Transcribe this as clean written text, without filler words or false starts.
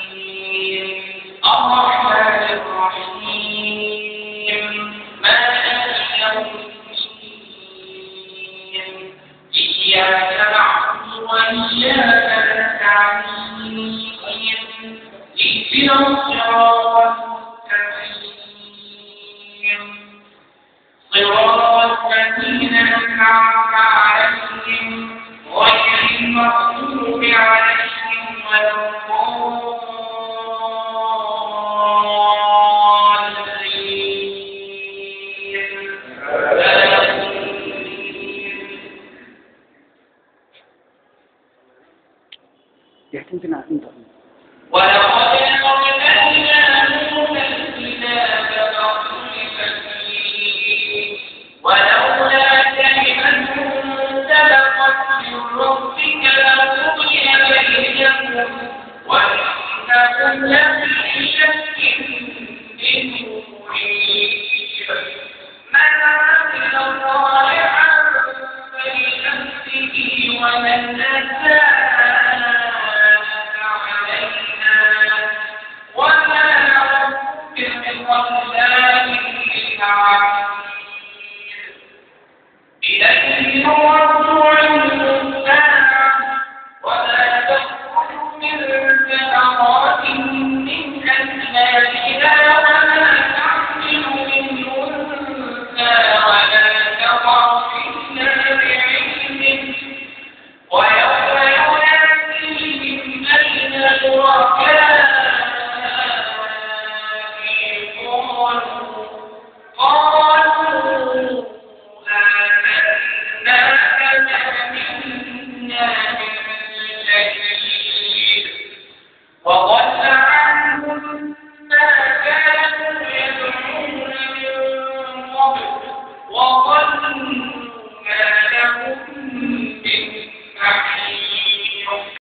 العالمين الرحمن الرحيم مالك يوم الدين إياك نعبد وإياك نستعين اهدنا الصراط المستقيم صراط الذين أنعمت عليهم غير المغضوب عليهم ولا الضالين. ولقد أرسلنا موسى الكتاب فاختلف فيه ولولا كلمة سبقت من ربك لقضي بينهم وإنهم لفي شك منه مريب.